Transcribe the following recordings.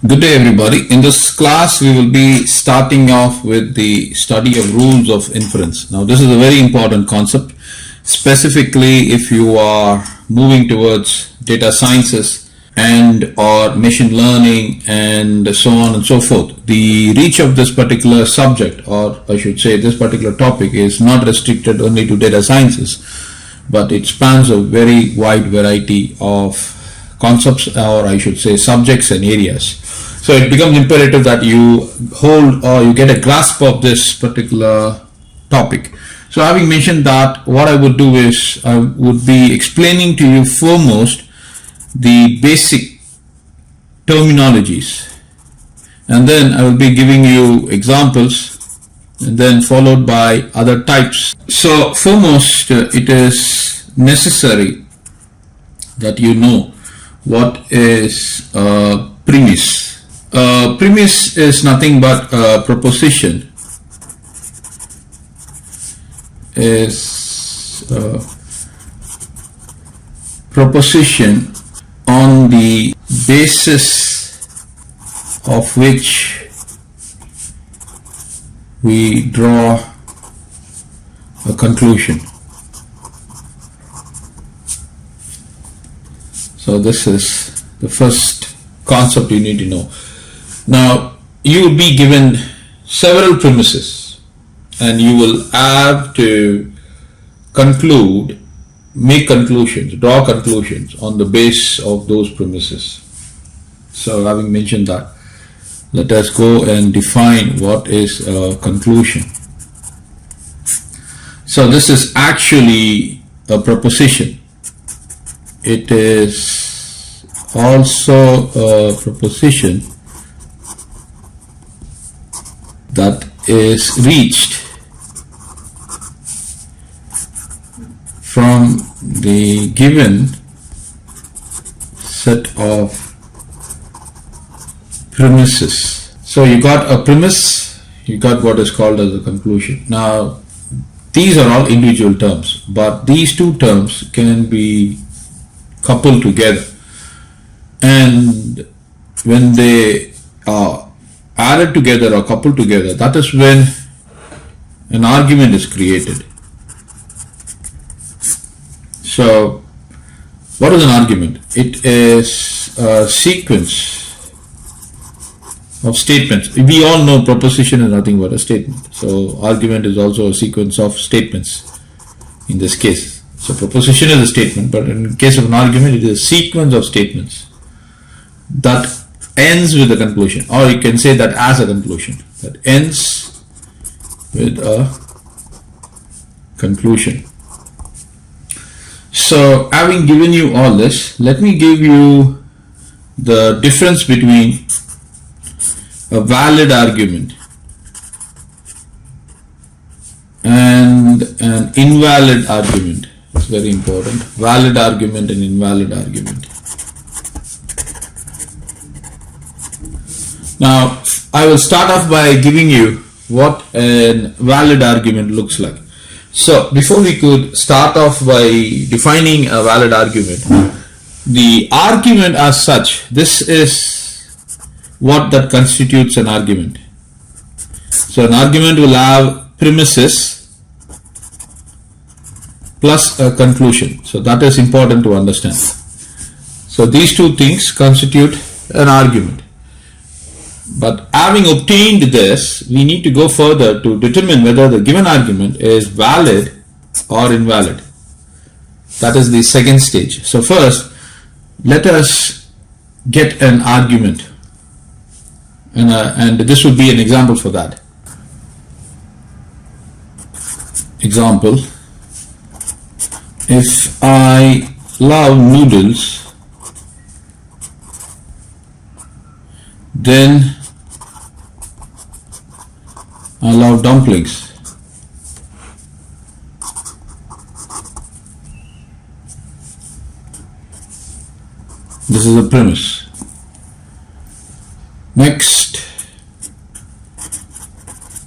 Good day everybody. In this class we will be starting off with the study of rules of inference. Now this is a very important concept, specifically if you are moving towards data sciences and or machine learning and so on and so forth. The reach of this particular subject, or I should say this particular topic, is not restricted only to data sciences, but it spans a very wide variety of concepts, or I should say subjects and areas. So it becomes imperative that you hold or you get a grasp of this particular topic. So having mentioned that, what I would do is I would be explaining to you foremost the basic terminologies, and then I will be giving you examples and then followed by other types. So foremost, it is necessary that you know what is a premise. Premise is nothing but a proposition. Is a proposition on the basis of which we draw a conclusion. So this is the first concept you need to know. Now you will be given several premises and you will have to conclude, make conclusions, draw conclusions on the basis of those premises. So having mentioned that, let us go and define what is a conclusion. So this is actually a proposition. It is also a proposition that is reached from the given set of premises. So you got a premise, you got what is called as a conclusion. Now these are all individual terms, but these two terms can be coupled together, and when they are added together or coupled together, that is when an argument is created. So what is an argument? It is a sequence of statements. We all know proposition is nothing but a statement. So argument is also a sequence of statements in this case. So proposition is a statement, but in case of an argument, it is a sequence of statements that ends with a conclusion, or you can say that as a conclusion, that ends with a conclusion. So having given you all this, let me give you the difference between a valid argument and an invalid argument. It's very important. Valid argument and invalid argument. Now I will start off by giving you what a valid argument looks like. So before we could start off by defining a valid argument, the argument as such, this is what that constitutes an argument. So an argument will have premises plus a conclusion. So that is important to understand. So these two things constitute an argument. But having obtained this, we need to go further to determine whether the given argument is valid or invalid. That is the second stage. So first, let us get an argument, and this would be an example for that. Example: if I love noodles, then I love dumplings. This is a premise. Next,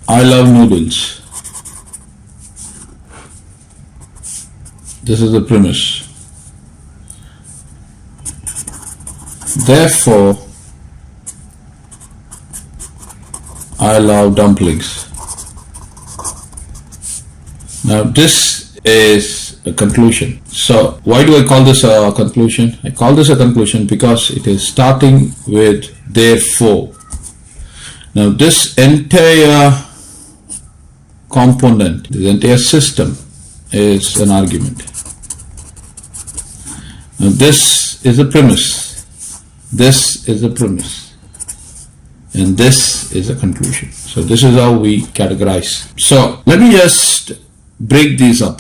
I love noodles. This is the premise. Therefore, I love dumplings. Now this is a conclusion. So why do I call this a conclusion? I call this a conclusion because it is starting with therefore. Now this entire component, this entire system is an argument. Now this is a premise, this is a premise, and this is a conclusion. So this is how we categorize. So let me just break these up.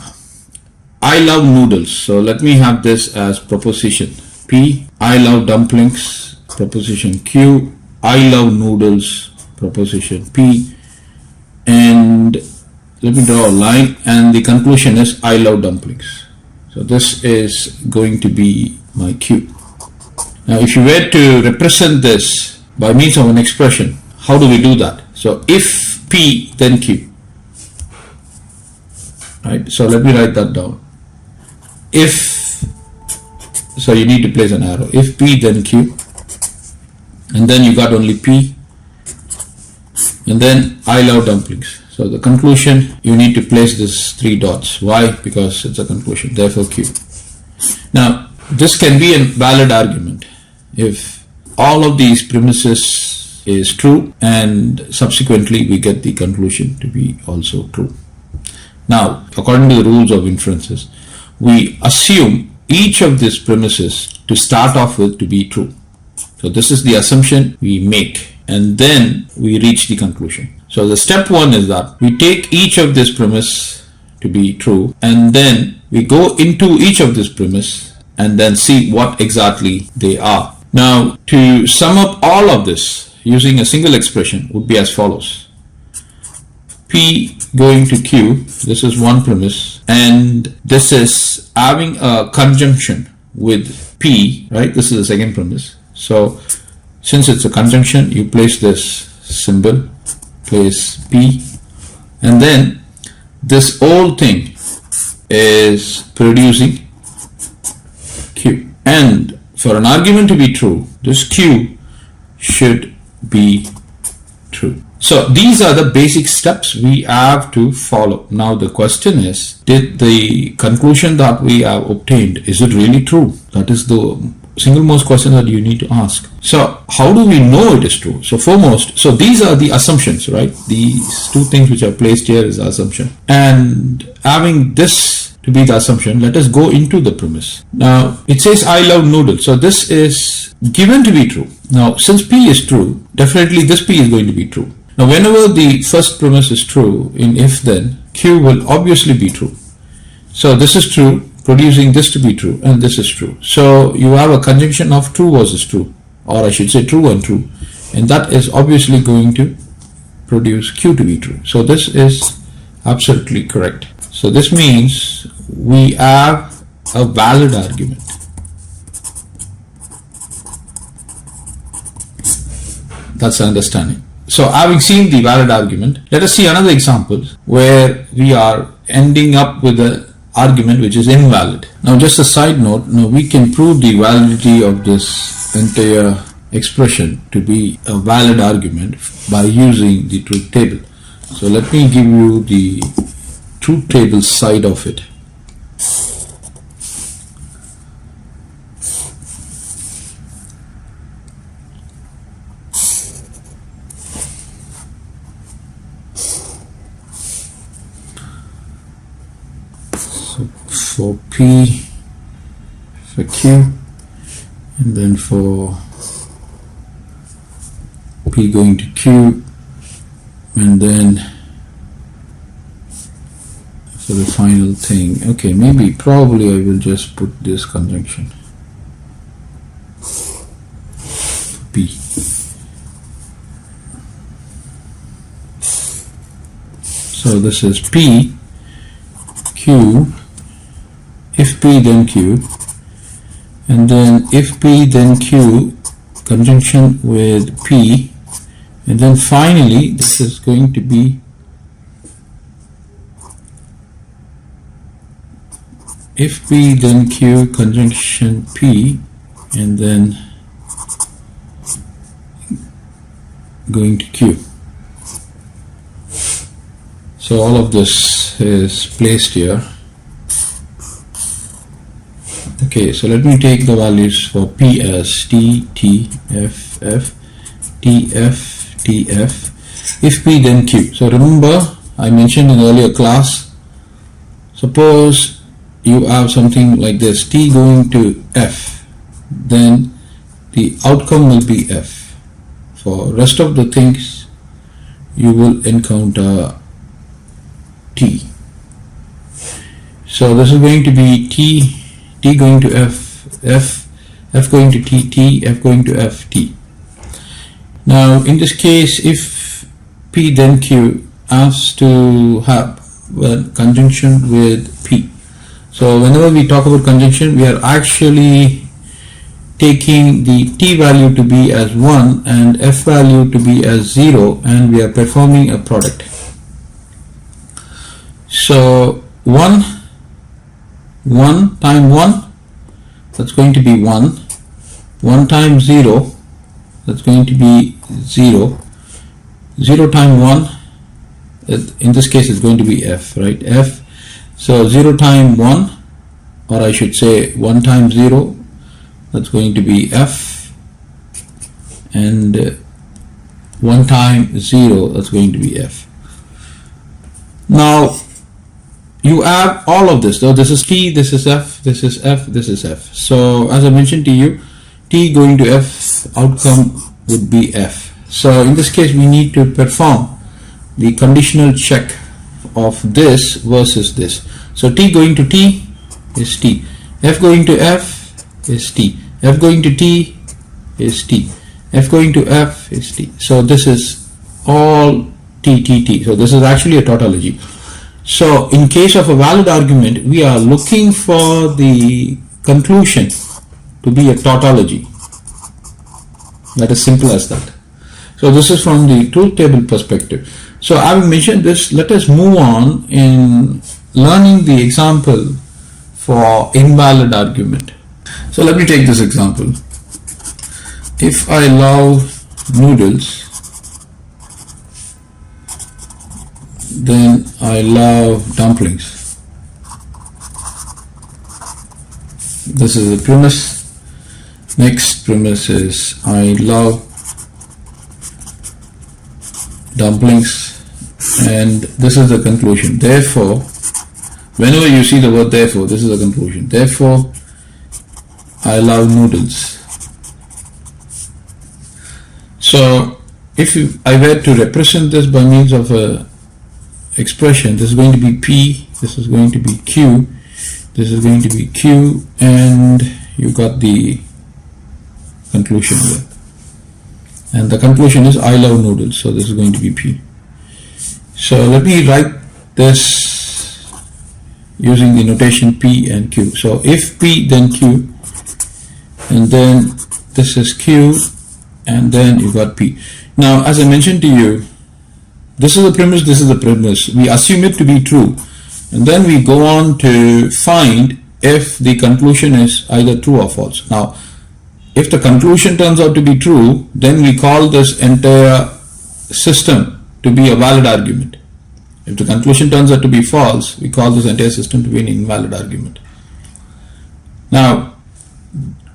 I love noodles, so let me have this as proposition P. I love dumplings, proposition Q. I love noodles, proposition P. And let me draw a line, and the conclusion is I love dumplings. So this is going to be my Q. Now if you were to represent this by means of an expression, how do we do that? So if P then Q, right? So let me write that down. If, so you need to place an arrow. If P then Q, and then you got only P, and then I love dumplings. So the conclusion, you need to place this 3 dots. Why? Because it's a conclusion, therefore Q. Now this can be a valid argument if all of these premises is true and subsequently we get the conclusion to be also true. Now according to the rules of inferences, we assume each of these premises to start off with to be true. So this is the assumption we make, and then we reach the conclusion. So the step 1 is that we take each of these premise to be true, and then we go into each of these premise and then see what exactly they are. Now to sum up all of this using a single expression would be as follows. P going to Q, this is one premise, and this is having a conjunction with P, right? This is the second premise. So since it's a conjunction, you place this symbol, place P, and then this whole thing is producing Q. And for an argument to be true, this Q should be true. So these are the basic steps we have to follow. Now the question is, did the conclusion that we have obtained, is it really true? That is the single most question that you need to ask. So how do we know it is true? So foremost, so these are the assumptions, right? These 2 things which are placed here is the assumption. And having this to be the assumption, let us go into the premise. Now it says I love noodles. So this is given to be true. Now since P is true, definitely this P is going to be true. Now whenever the first premise is true in if then, Q will obviously be true. So this is true, producing this to be true, and this is true. So you have a conjunction of true versus true, or I should say true and true, and that is obviously going to produce Q to be true. So this is absolutely correct. So this means we have a valid argument. That's the understanding. So having seen the valid argument, let us see another example where we are ending up with an argument which is invalid. Now just a side note, now we can prove the validity of this entire expression to be a valid argument by using the truth table. So let me give you the truth table side of it. For P, for Q, and then for P going to Q, and then for the final thing. Okay, maybe probably I will just put this conjunction for P. So this is P, Q, if P then Q, and then if P then Q conjunction with P, and then finally this is going to be if P then Q conjunction P, and then going to Q. So all of this is placed here. Okay, so let me take the values for P as T, T, F, F, T, F, T, F. If P, then Q. So remember, I mentioned in the earlier class, suppose you have something like this, T going to F, then the outcome will be F. For rest of the things, you will encounter T. So this is going to be T, T going to F, F, F going to T, T, F going to F, T. Now in this case, if P then Q has to have conjunction with P. So whenever we talk about conjunction, we are actually taking the T value to be as 1 and F value to be as 0, and we are performing a product. So 1 times 1, that's going to be 1. 1 times 0, that's going to be 0. 0 times 1, in this case it's going to be F, right? F. So 0 times 1, or I should say 1 times 0, that's going to be F, and 1 times 0, that's going to be F. Now you have all of this. So this is T, this is F, this is F, this is F. So as I mentioned to you, T going to F, outcome would be F. So in this case, we need to perform the conditional check of this versus this. So T going to T is T, F going to F is T, F going to T is T, F going to F is T. So this is all T, T, T. So this is actually a tautology. So in case of a valid argument, we are looking for the conclusion to be a tautology. That is simple as that. So this is from the truth table perspective. So having mentioned this, let us move on in learning the example for invalid argument. So let me take this example. If I love noodles, then I love dumplings. This is the premise. Next premise is I love dumplings, and this is the conclusion. Therefore, whenever you see the word therefore, this is the conclusion. Therefore, I love noodles. So if I were to represent this by means of a expression, this is going to be P, this is going to be Q, this is going to be Q, and you got the conclusion here. And the conclusion is I love noodles, so this is going to be P. So let me write this using the notation P and Q. So if P, then Q, and then this is Q, and then you got P. Now as I mentioned to you, this is the premise, this is the premise. We assume it to be true, and then we go on to find if the conclusion is either true or false. Now if the conclusion turns out to be true, then we call this entire system to be a valid argument. If the conclusion turns out to be false, we call this entire system to be an invalid argument. Now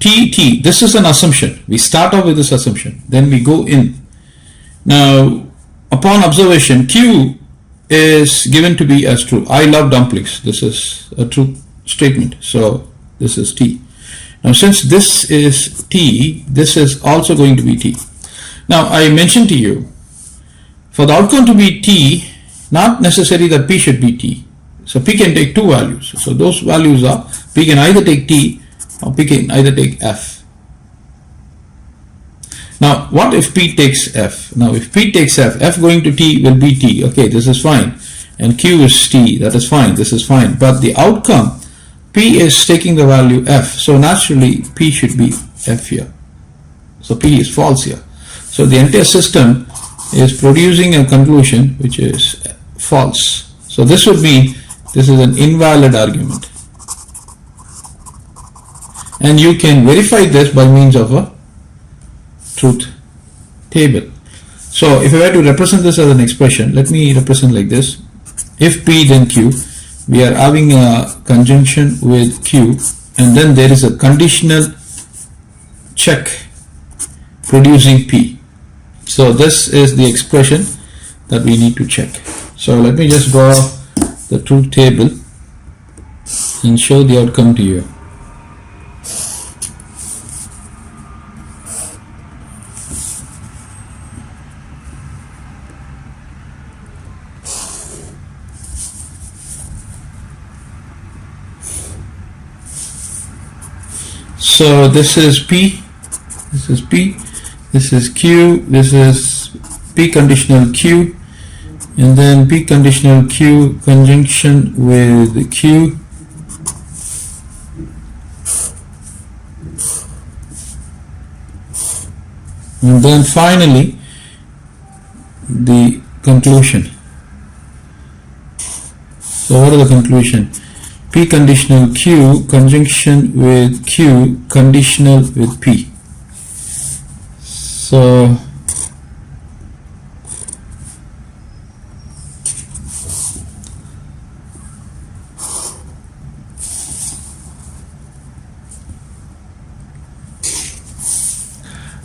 T, this is an assumption. We start off with this assumption, then we go in. Now upon observation, Q is given to be as true. I love dumplings. This is a true statement. So this is T. Now since this is T, this is also going to be T. Now I mentioned to you, for the outcome to be T, not necessary that P should be T. So P can take two values. So those values are, P can either take T or P can either take F. Now what if P takes F? Now if P takes F, F going to T will be T. Okay, this is fine. And Q is T, that is fine, this is fine. But the outcome, P is taking the value F. So naturally P should be F here. So P is false here. So the entire system is producing a conclusion which is false. So this would mean this is an invalid argument. And you can verify this by means of a truth table. So if I were to represent this as an expression, let me represent like this. if P then Q, we are having a conjunction with Q, and then there is a conditional check producing P. So this is the expression that we need to check. So let me just draw the truth table and show the outcome to you. So this is P, this is P, this is Q, this is P conditional Q, and then P conditional Q conjunction with Q, and then finally the conclusion. So what is the conclusion? P conditional Q conjunction with Q conditional with P. So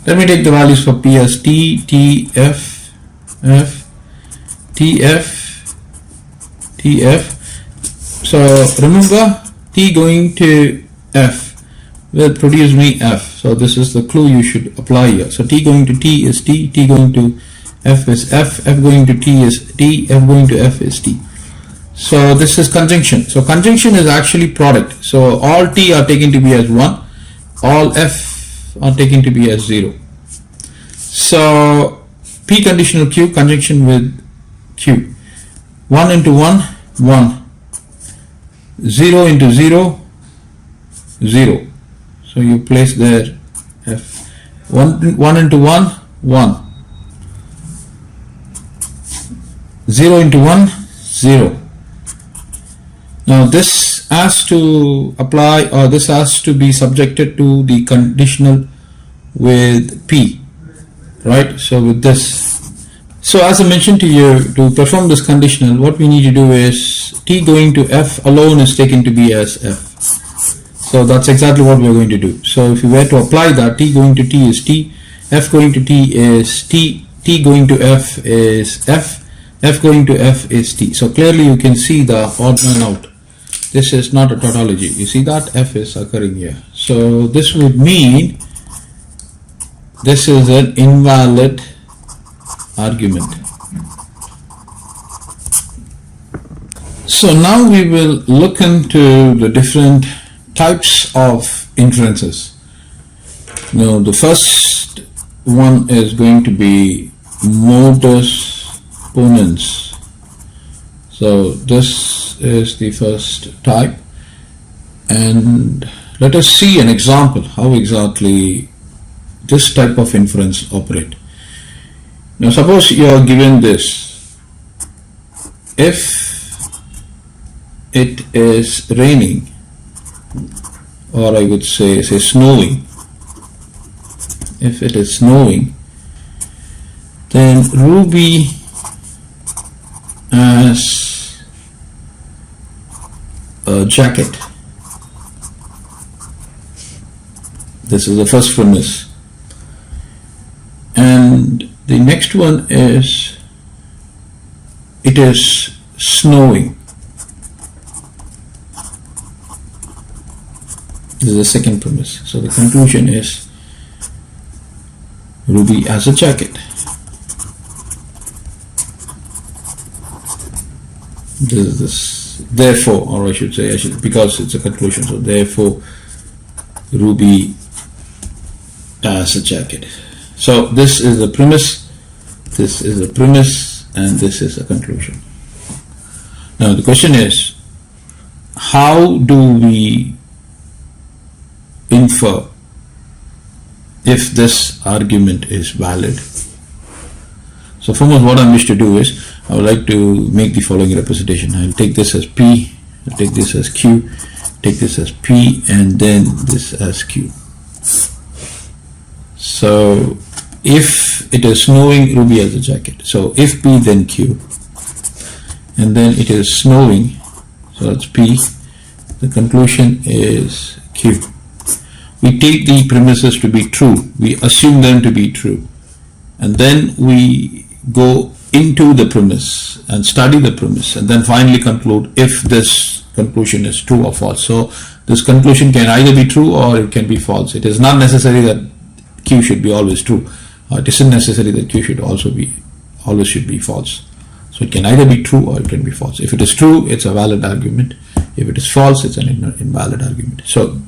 let me take the values for P as T, T, F, F, T, F, T, F. So remember, T going to F will produce me F. So this is the clue you should apply here. So T going to T is T, T going to F is F, F going to T is T, F going to F is T. So this is conjunction. So conjunction is actually product. So all T are taken to be as 1, all F are taken to be as 0. So P conditional Q conjunction with Q. 1 into 1, 1. 0 into 0, 0. So you place there F. 1 into 1, 1. 0 into 1, 0. Now this has to apply, or this has to be subjected to the conditional with P, right? So with this, so as I mentioned to you, to perform this conditional, what we need to do is T going to F alone is taken to be as F. So that's exactly what we are going to do. So if we were to apply that, T going to T is T, F going to T is T, T going to F is F, F going to F is T. So clearly you can see the odd man out. This is not a tautology. You see that F is occurring here. So this would mean this is an invalid argument. So now we will look into the different types of inferences. Now the first one is going to be modus ponens. So this is the first type, and let us see an example how exactly this type of inference operate. Now suppose you are given this: if it is raining, or I would say snowing, if it is snowing, then Ruby as a jacket. This is the first premise. And the next one is it is snowing. This is the second premise. So the conclusion is Ruby as a jacket. This is this. Therefore, or I should say, because it's a conclusion, so therefore Ruby as a jacket. So this is the premise, this is a premise, and this is a conclusion. Now the question is, how do we infer if this argument is valid? So foremost, what I wish to do is, I would like to make the following representation. I'll take this as P, I'll take this as Q, take this as P, and then this as Q. So if it is snowing, Ruby as a jacket. So if P then Q, and then it is snowing, so that's P. The conclusion is Q. We take the premises to be true, we assume them to be true, and then we go into the premise and study the premise, and then finally conclude if this conclusion is true or false. So this conclusion can either be true or it can be false. It is not necessary that Q should be always true. It isn't necessary that Q should always should be false. So it can either be true or it can be false. If it is true, it's a valid argument. If it is false, it's an invalid argument. So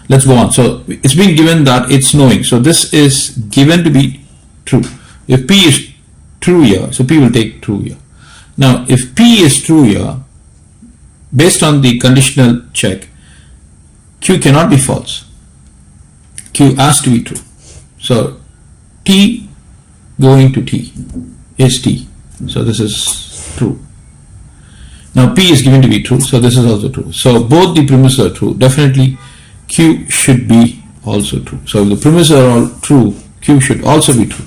let's go on. So it's been given that it's snowing. So this is given to be true. If P is true here, so P will take true here. Now if P is true here, based on the conditional check, Q cannot be false. Q has to be true. So T going to T is T. So this is true. Now P is given to be true, so this is also true. So both the premises are true. Definitely Q should be also true. So if the premises are all true, Q should also be true.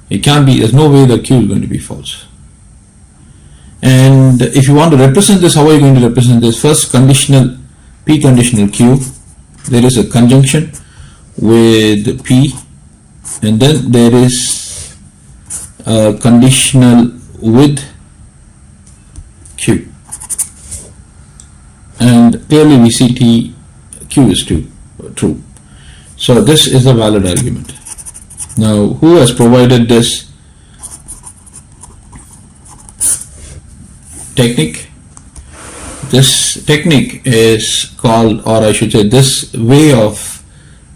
It can't be, there's no way that Q is going to be false. And if you want to represent this, how are you going to represent this? First, conditional P conditional Q, there is a conjunction with P, and then there is a conditional with Q, and clearly we see Q is true. So this is a valid argument. Now who has provided this technique? This technique is called, or I should say this way of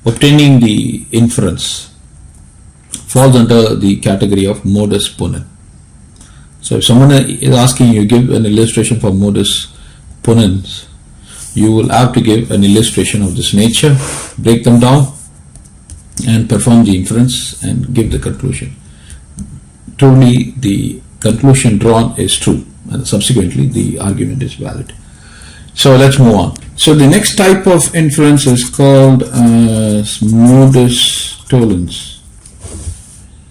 obtaining the inference falls under the category of modus ponens. So if someone is asking you give an illustration for modus ponens, you will have to give an illustration of this nature, break them down and perform the inference and give the conclusion. Truly the conclusion drawn is true, and subsequently the argument is valid. So let's move on. So the next type of inference is called as modus tollens.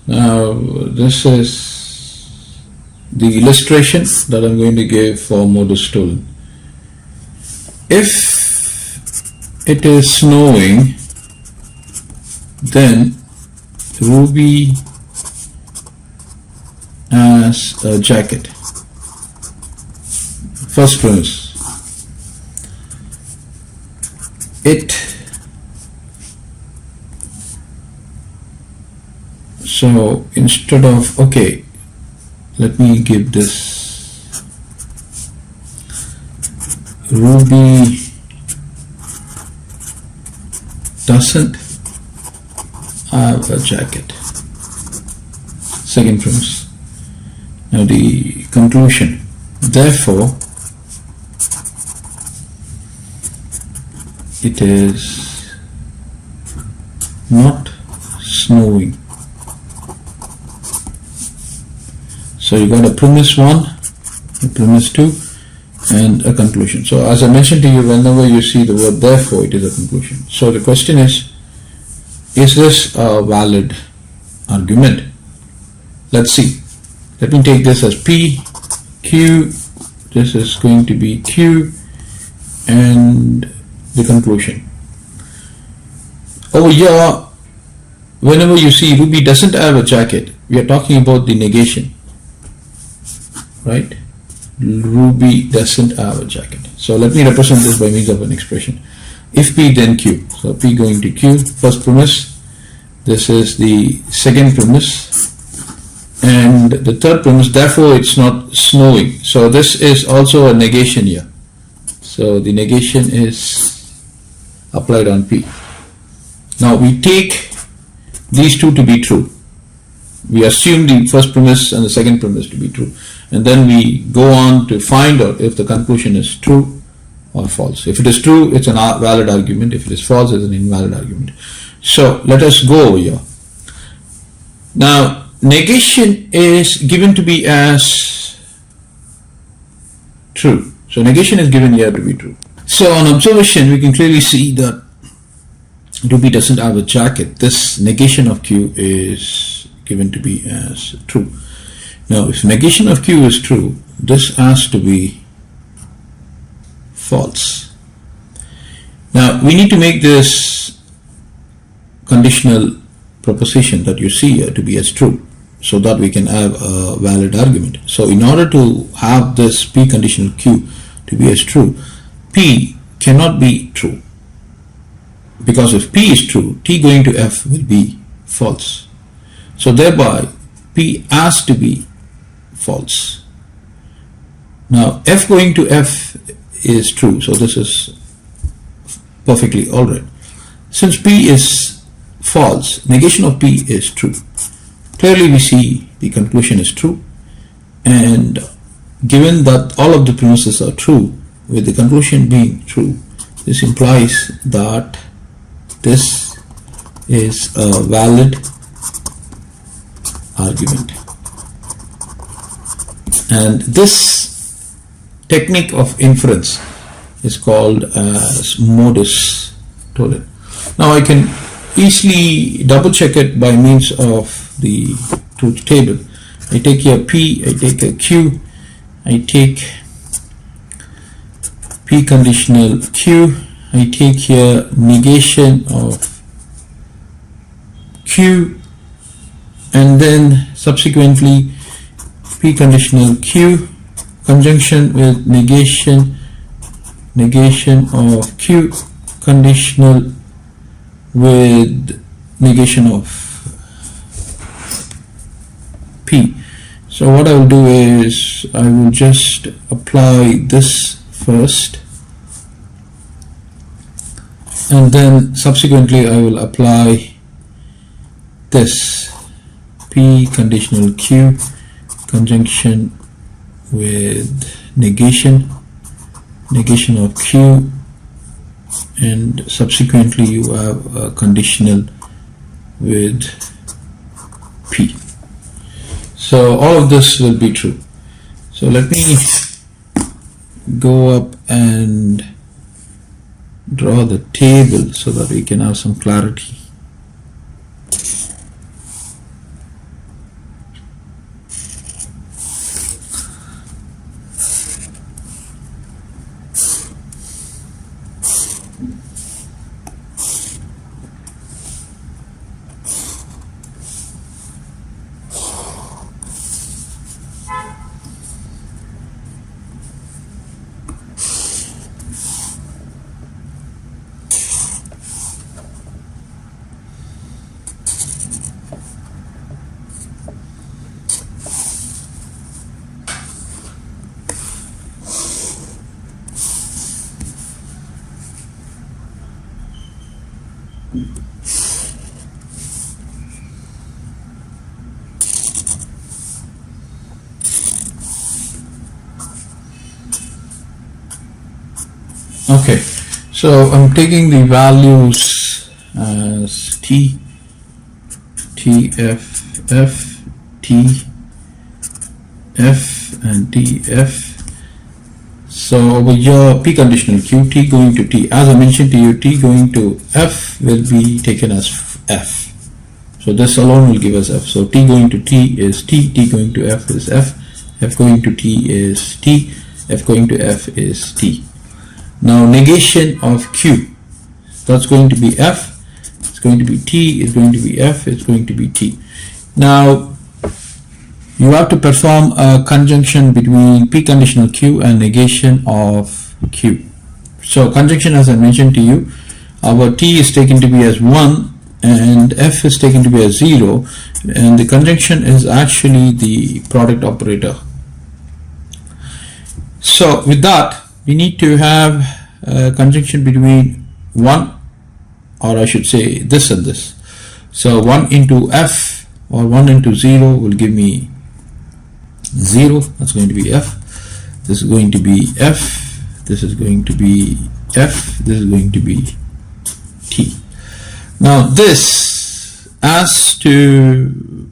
Now this is the illustration that I'm going to give for modus tollens. If it is snowing, then Ruby has a jacket. First premise. So instead of, okay, let me give this Ruby doesn't have a jacket. Second premise. Now the conclusion. Therefore, it is not snowing. So you got a premise 1, a premise 2, and a conclusion. So as I mentioned to you, whenever you see the word therefore, it is a conclusion. So the question is this a valid argument? Let's see. Let me take this as P, Q, this is going to be Q, and the conclusion. Over here, whenever you see Ruby doesn't have a jacket, we are talking about the negation, right? Ruby doesn't have a jacket. So let me represent this by means of an expression. If P, then Q. So P going to Q, first premise. This is the second premise. And the third premise, therefore it's not snowing. So this is also a negation here. So the negation is applied on P. Now we take these two to be true. We assume the first premise and the second premise to be true, and then we go on to find out if the conclusion is true or false. If it is true, it's a valid argument. If it is false, it's an invalid argument. So let us go over here. Now negation is given to be as true. So negation is given here to be true. So on observation, we can clearly see that Ruby doesn't have a jacket. This negation of Q is given to be as true. Now if negation of Q is true, this has to be false. Now we need to make this conditional proposition that you see here to be as true, so that we can have a valid argument. So in order to have this P conditional Q to be as true, P cannot be true, because if P is true, T going to F will be false. So thereby P has to be false. Now F going to F is true, so this is perfectly alright. Since P is false, negation of P is true. Clearly we see the conclusion is true, and given that all of the premises are true, with the conclusion being true, this implies that this is a valid argument. And this technique of inference is called as modus tollens. Now I can easily double check it by means of the truth table. I take here P, I take a Q, I take P conditional Q, I take here negation of Q, and then subsequently P conditional Q conjunction with negation of Q conditional with negation of P. So what I will do is I will just apply this first, and then subsequently I will apply this P conditional Q conjunction with negation of Q, and subsequently you have a conditional with P. So all of this will be true. So let me go up and draw the table so that we can have some clarity. Okay, so I'm taking the values as T, F, T, F, and TF. So over here, P conditional Q, T going to T. As I mentioned to you, T going to F will be taken as F. So this alone will give us F. So T going to T is T, T going to F is F, F going to T is T, F going to F is T. Now negation of Q, that's going to be F, it's going to be T, it's going to be F, it's going to be T. Now you have to perform a conjunction between P conditional Q and negation of Q. So conjunction, as I mentioned to you, our T is taken to be as 1 and F is taken to be as 0, and the conjunction is actually the product operator. So with that, we need to have a conjunction between 1, or I should say this and this. So 1 into F or 1 into 0 will give me 0. That's going to be F. This is going to be F. This is going to be F. This is going to be T. Now this has to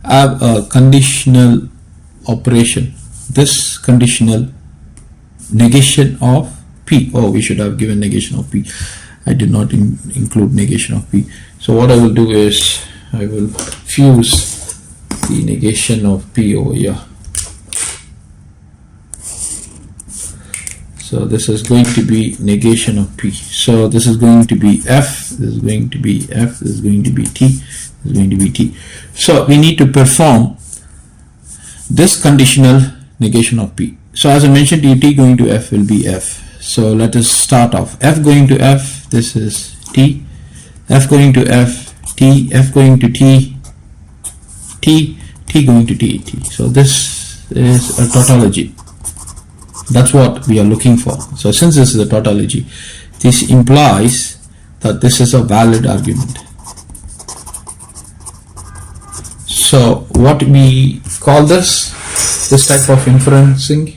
have a conditional operation. This conditional negation of P. Oh, we should have given negation of P. I did not include negation of P. So what I will do is I will fuse the negation of P over here. So this is going to be negation of P. So this is going to be F, this is going to be F, this is going to be T, this is going to be T. So we need to perform this conditional negation of P. So as I mentioned, T going to F will be F. So let us start off. F going to F, this is T. F going to F, T. F going to T, T. T going to T, T. So this is a tautology. That's what we are looking for. So since this is a tautology, this implies that this is a valid argument. So what we call this type of inferencing,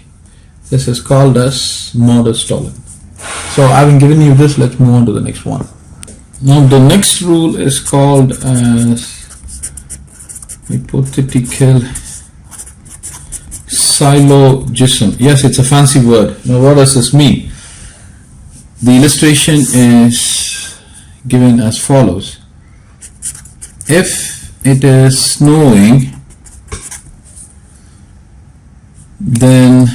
this is called as modus tollens. So having given you this, let's move on to the next one. Now the next rule is called as hypothetical syllogism. Yes, it's a fancy word. Now what does this mean? The illustration is given as follows. If it is snowing, then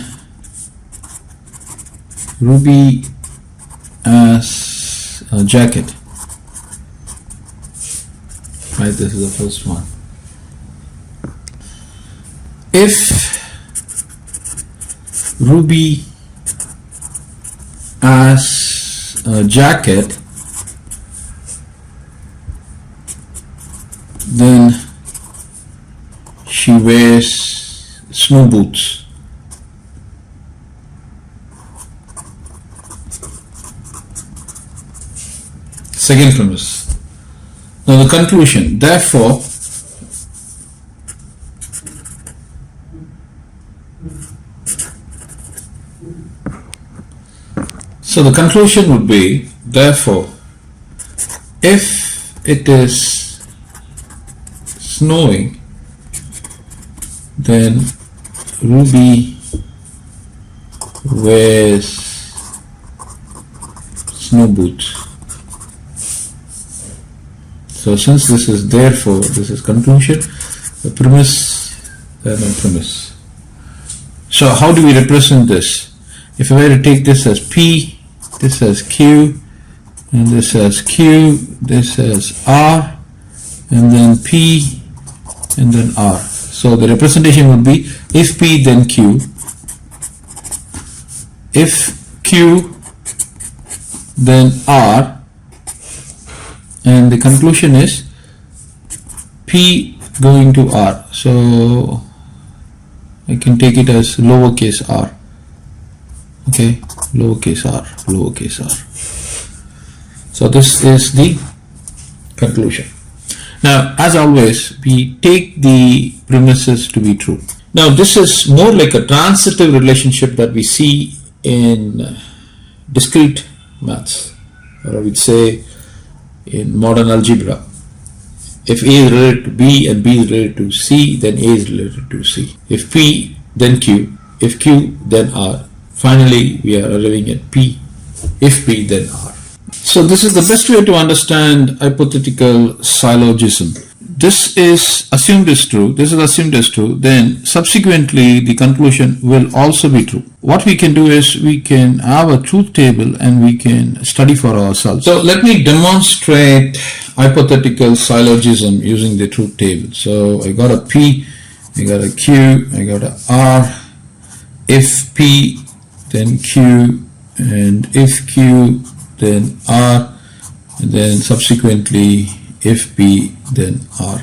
Ruby has a jacket. Right, this is the first one. If Ruby has a jacket, then she wears snow boots. Second premise. Now the conclusion. Therefore, so the conclusion would be, therefore, if it is snowing, then Ruby wears snow boots. So since this is therefore, this is conclusion, the premise, then a premise. So how do we represent this? If I were to take this as P, this as Q, and this as Q, this as R, and then P, and then R. So the representation would be if P then Q, if Q then R, and the conclusion is P going to R. So I can take it as lowercase r. Okay, lowercase r, lowercase r. So this is the conclusion. Now, as always, we take the premises to be true. Now, this is more like a transitive relationship that we see in discrete maths, or I would say in modern algebra. If A is related to B and B is related to C, then A is related to C. If P, then Q. If Q, then R. Finally, we are arriving at P. If P, then R. So this is the best way to understand hypothetical syllogism. This is assumed as true, this is assumed as true, then subsequently the conclusion will also be true. What we can do is we can have a truth table and we can study for ourselves. So let me demonstrate hypothetical syllogism using the truth table. So I got a P, I got a Q, I got a R. If P, then Q, and if Q, then R, and then subsequently if P, then R.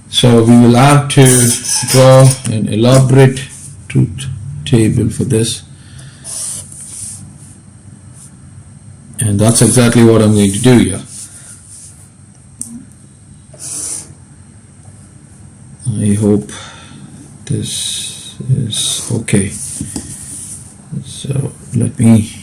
So we will have to draw an elaborate truth table for this, and that's exactly what I'm going to do here. I hope this is okay. So let me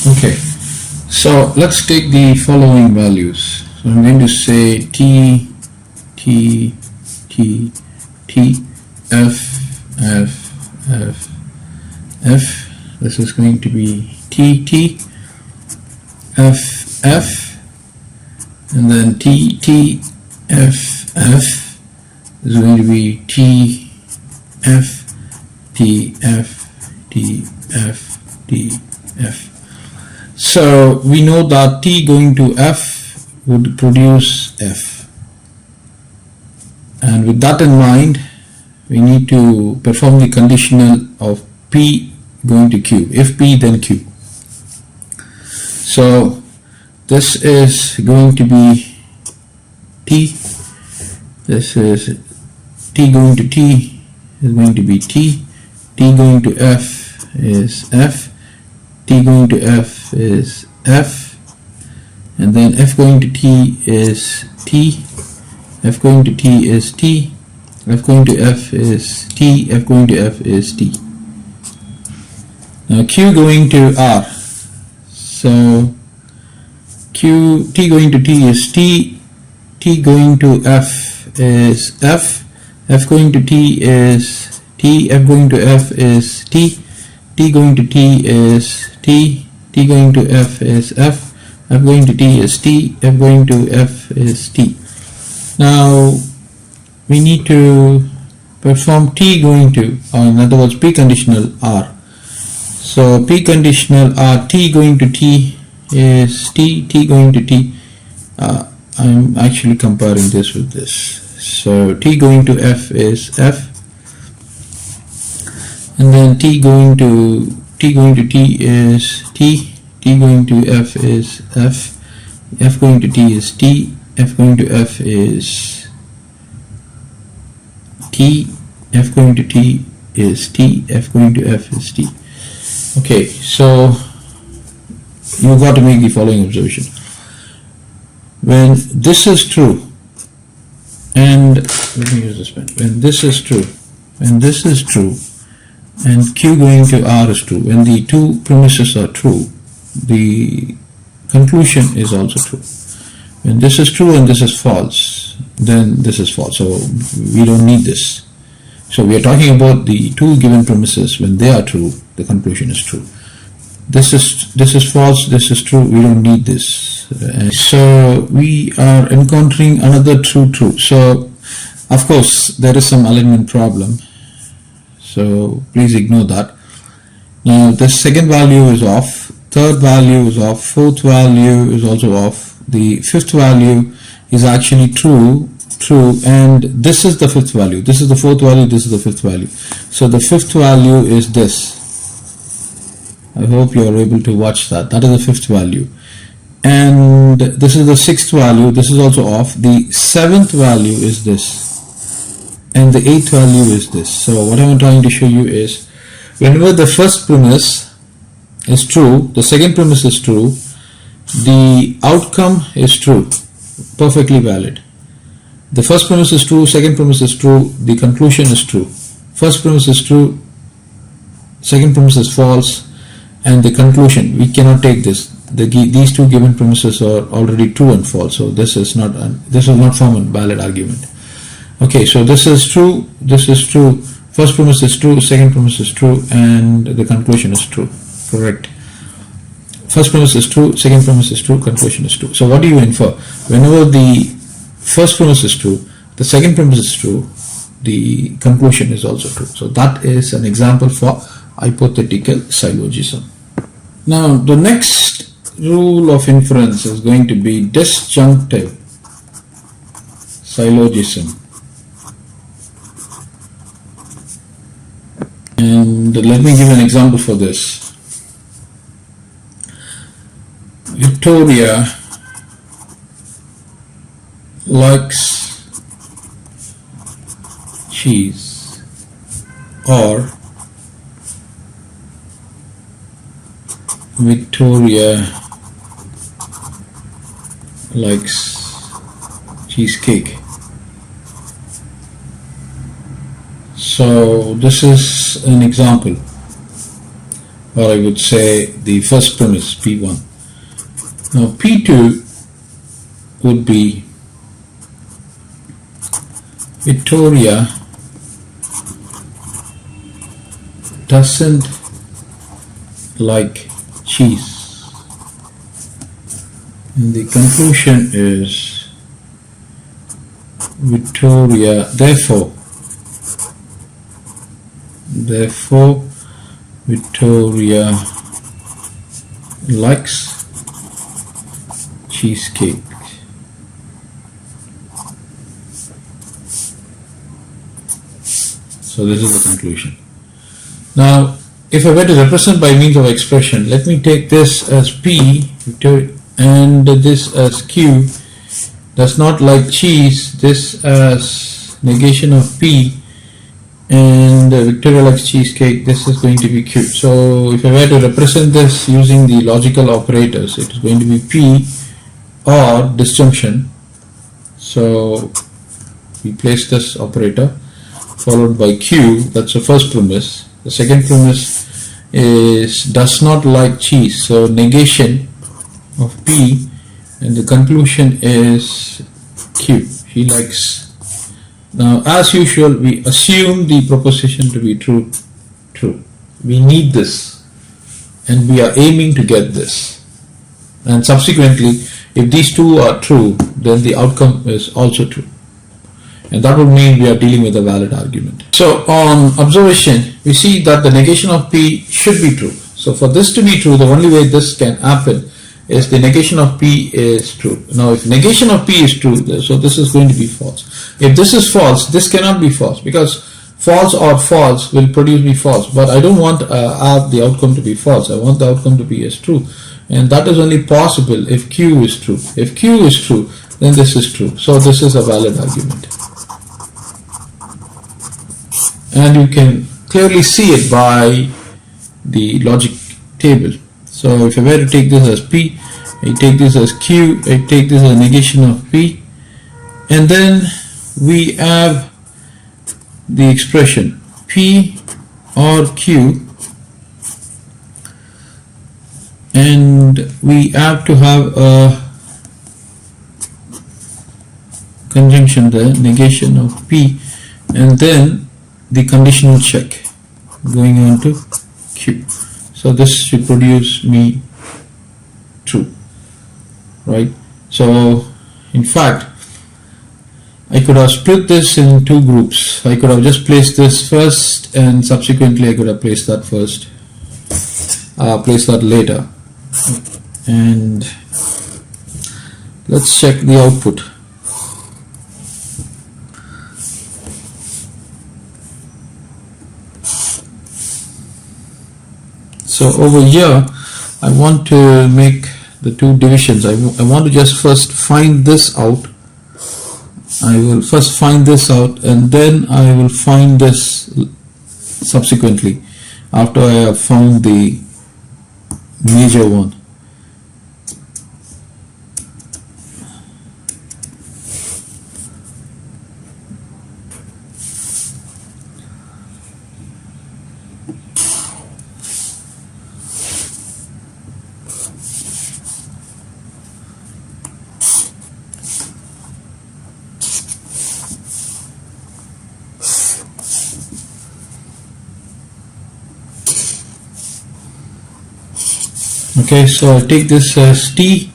Okay, so let's take the following values. So I'm going to say T, T, T, T, F, F, F, F. This is going to be T, T, F, F, and then T, T, F, F. This is going to be T, F, T, F, T, F, T, F. So we know that T going to F would produce F. And with that in mind, we need to perform the conditional of P going to Q. If P, then Q. So this is going to be T. This is T going to T is going to be T. T going to F is F. T going to F is F. And then F going to T is T. F going to T is T. F going to F is T. F going to F is T. Now Q going to R. So T going to T is T. T going to F is F. F going to T is T. F going to F is T. T going to T is T. T going to F is F. F going to T is T. F going to F is T. Now we need to perform T going to, or in other words P conditional R. So P conditional R, T going to T is T. T going to T. I'm actually comparing this with this. So T going to F is F. And then T going to T is T. T going to F is F. F going to T is T. F going to F is T. F going to T is T. F going to F is T. Okay, so you've got to make the following observation. When this is true, and let me use this pen. When this is true, and Q going to R is true, when the two premises are true, the conclusion is also true. When this is true and this is false, then this is false. So we don't need this. So we are talking about the two given premises. When they are true, the conclusion is true. This is false, this is true, we don't need this. So we are encountering another true. So of course there is some alignment problem. So please ignore that. Now the second value is off, third value is off, fourth value is also off. The fifth value is actually true, and this is the fifth value. This is the fourth value, this is the fifth value. So the fifth value is this. I hope you are able to watch that. That is the fifth value. And this is the sixth value. This is also off. The seventh value is this. And the eighth value is this. So what I'm trying to show you is, whenever the first premise is true, the second premise is true, the outcome is true, perfectly valid. The first premise is true, second premise is true, the conclusion is true. First premise is true, second premise is false, and the conclusion, we cannot take this. These two given premises are already true and false, so this is not form a valid argument. Okay, so this is true, first premise is true, second premise is true, and the conclusion is true. Correct. First premise is true, second premise is true, conclusion is true. So what do you infer? Whenever the first premise is true, the second premise is true, the conclusion is also true. So that is an example for hypothetical syllogism. Now the next rule of inference is going to be disjunctive syllogism. And let me give an example for this. Victoria likes cheese, or Victoria likes cheesecake. So this is an example. or I would say the first premise, P1. Now P2 would be Victoria doesn't like cheese, and the conclusion is Victoria therefore Victoria likes cheesecake. So this is the conclusion. Now, if I were to represent by means of expression, let me take this as P and this as Q does not like cheese, this as negation of P, and Victoria likes cheesecake, this is going to be Q. So if I were to represent this using the logical operators, it is going to be P or disjunction. So we place this operator followed by Q, that's the first premise. The second premise is does not like cheese, so negation of P, and the conclusion is Q, he likes. Now as usual we assume the proposition to be true. We need this and we are aiming to get this, and subsequently if these two are true then the outcome is also true, and that would mean we are dealing with a valid argument. So on observation we see that the negation of P should be true. So for this to be true, the only way this can happen is the negation of P is true. Now if negation of P is true, so this is going to be false. If this is false, this cannot be false, because false or false will produce me false, but I don't want the outcome to be false. I want the outcome to be as true, and that is only possible if Q is true. If Q is true, then this is true. So this is a valid argument, and you can clearly see it by the logic table. So if I were to take this as P, I take this as Q, I take this as a negation of P, and then we have the expression P or Q, and we have to have a conjunction there, negation of P, and then the conditional check going on to Q. So this should produce me true, right? So in fact I could have split this in two groups. I could have just placed this first, and subsequently I could have placed that first, place that later, and let's check the output. So over here I want to make the two divisions. I want to just first find this out. I will first find this out, and then I will find this subsequently after I have found the major one. Okay, so I take this as T,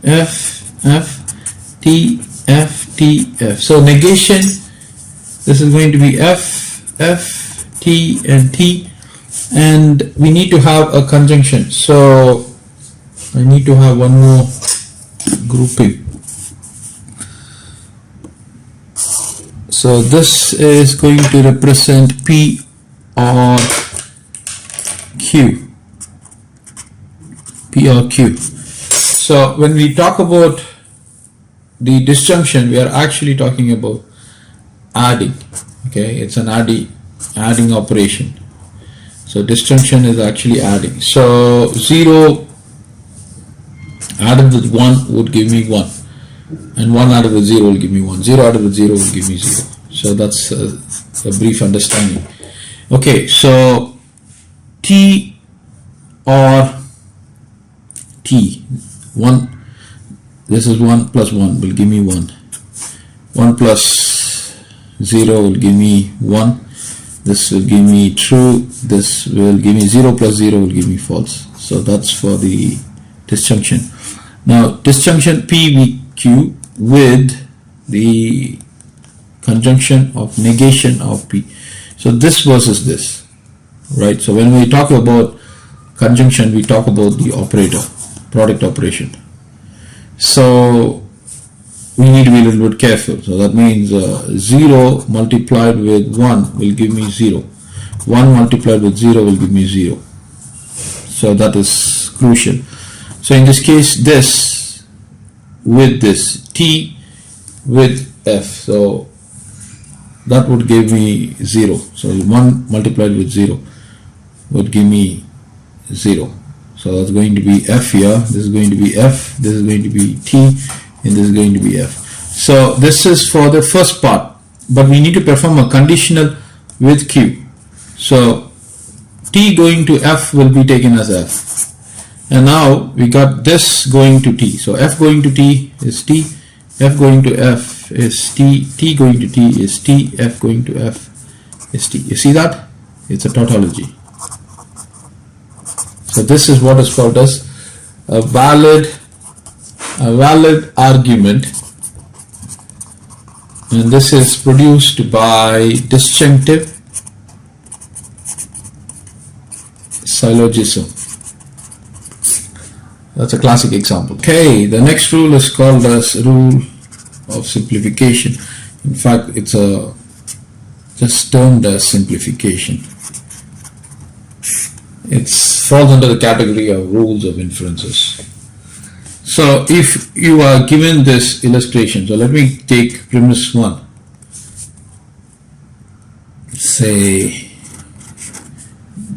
F, F, T, F, T, F. So negation, this is going to be F, F, T, and T, and we need to have a conjunction. So I need to have one more grouping. So this is going to represent P or Q, P or Q. So when we talk about the disjunction, we are actually talking about adding. Okay, it's an adding operation. So disjunction is actually adding. So 0 added with 1 would give me 1, and 1 added with 0 will give me 1. 0 added with 0 will give me 0. So that's a brief understanding. Okay, so T or T, 1, this is 1 plus 1 will give me 1. 1 plus 0 will give me 1. This will give me true. This will give me 0 plus 0 will give me false. So that's for the disjunction. Now disjunction PVQ with the conjunction of negation of P. So this versus this, right? So when we talk about conjunction, we talk about the operator, product operation. So we need to be a little bit careful. So that means 0 multiplied with 1 will give me 0. 1 multiplied with 0 will give me 0. So that is crucial. So in this case, this with this, T with F. So that would give me 0. So 1 multiplied with 0 would give me 0. So that's going to be F here. This is going to be F. This is going to be T. And this is going to be F. So this is for the first part, but we need to perform a conditional with Q. So T going to F will be taken as F. And now we got this going to T. So F going to T is T. F going to F is T. T going to T is T. F going to F is T. You see that? It's a tautology. So this is what is called as a valid argument, and this is produced by disjunctive syllogism. That's a classic example. Okay, the next rule is called as rule of simplification. In fact, it's just termed as simplification. It falls under the category of rules of inferences. So if you are given this illustration, so let me take premise 1. Say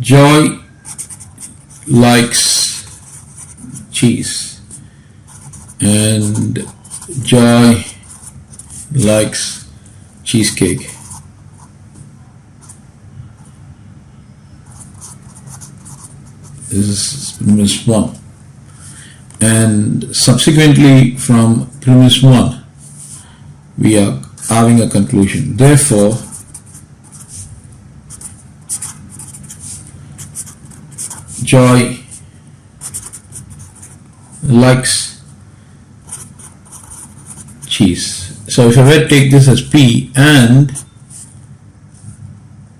Joy likes cheese and Joy likes cheesecake. This is premise 1. And subsequently from premise 1 we are having a conclusion. Therefore Joy likes cheese. So if I were to take this as P and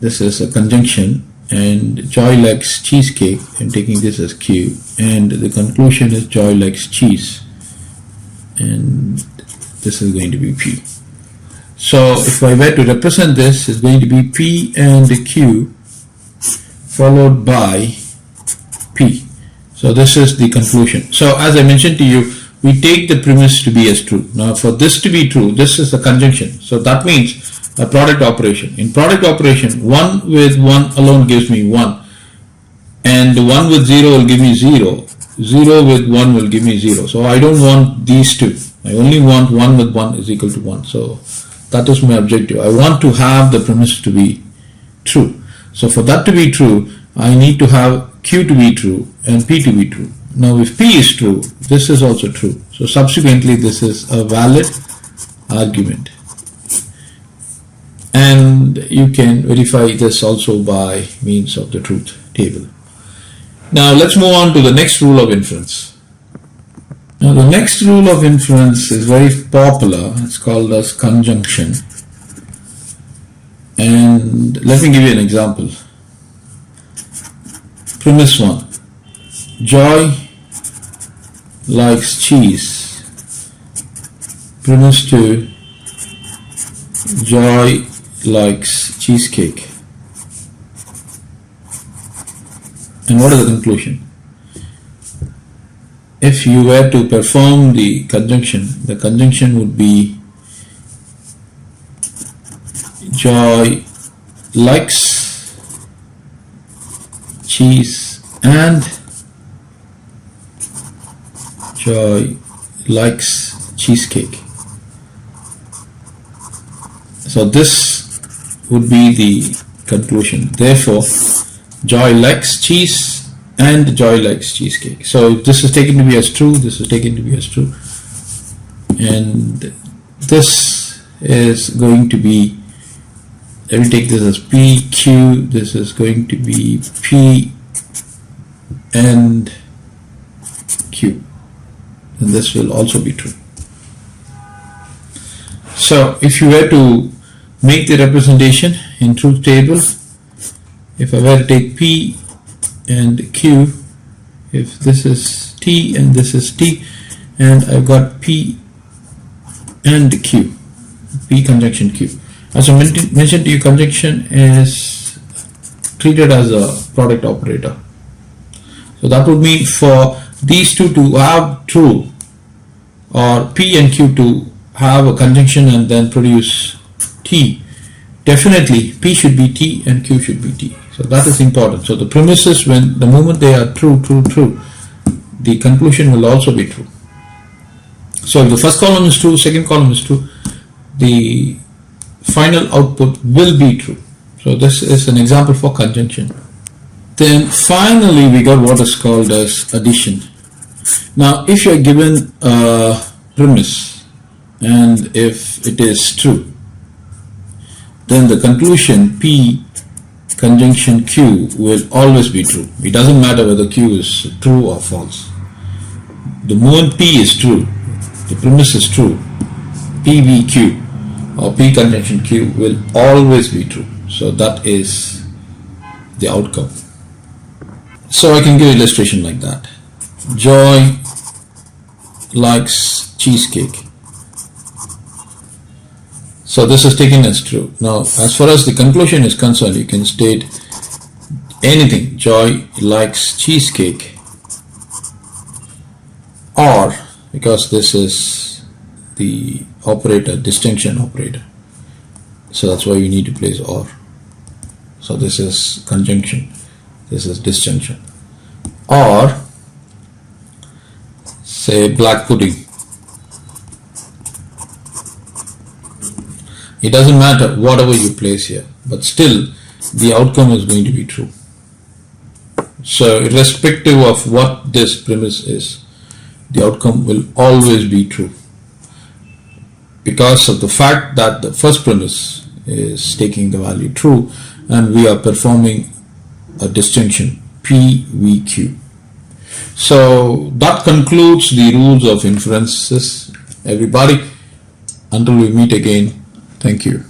this is a conjunction, and Joy likes cheesecake, I'm taking this as Q, and the conclusion is Joy likes cheese, and this is going to be P. So if I were to represent this, it's going to be P and Q followed by P. So this is the conclusion. So as I mentioned to you, we take the premise to be as true. Now for this to be true, this is a conjunction. So that means a product operation. In product operation, 1 with 1 alone gives me 1, and 1 with 0 will give me 0. 0 with 1 will give me 0. So I don't want these two. I only want 1 with 1 is equal to 1. So that is my objective. I want to have the premise to be true. So for that to be true, I need to have Q to be true and P to be true. Now if P is true, this is also true. So subsequently this is a valid argument. And you can verify this also by means of the truth table. Now let's move on to the next rule of inference. Now the next rule of inference is very popular. It's called as conjunction. And let me give you an example. Premise 1. Joy likes cheese. Premise 2. Joy likes cheesecake. And what is the conclusion? If you were to perform the conjunction would be Joy likes cheese and Joy likes cheesecake. So this would be the conclusion. Therefore, Joy likes cheese and Joy likes cheesecake. So this is taken to be as true, this is taken to be as true, and this is going to be, let me take this as P, Q, this is going to be P and Q, and this will also be true. So if you were to make the representation in truth table, if I were to take P and Q, if this is T and this is T, and I've got P and Q, P conjunction Q. As I mentioned to you, conjunction is treated as a product operator. So that would mean for these two to have true, or P and Q to have a conjunction and then produce T, definitely P should be T and Q should be T. So that is important. So the premises, when the moment they are true, the conclusion will also be true. So if the first column is true, second column is true, the final output will be true. So this is an example for conjunction. Then finally we got what is called as addition. Now if you are given a premise and if it is true, then the conclusion P conjunction Q will always be true. It doesn't matter whether Q is true or false. The moment P is true, the premise is true, PVQ or P conjunction Q will always be true. So that is the outcome. So I can give an illustration like that. Joy likes cheesecake. So this is taken as true. Now as far as the conclusion is concerned, you can state anything. Joy likes cheesecake, or, because this is the operator, distinction operator, so that's why we need to place or. So this is conjunction, this is disjunction. Or say black pudding. It doesn't matter whatever you place here, but still the outcome is going to be true. So irrespective of what this premise is, the outcome will always be true, because of the fact that the first premise is taking the value true and we are performing a distinction PVQ. So that concludes the rules of inferences, everybody. Until we meet again, thank you.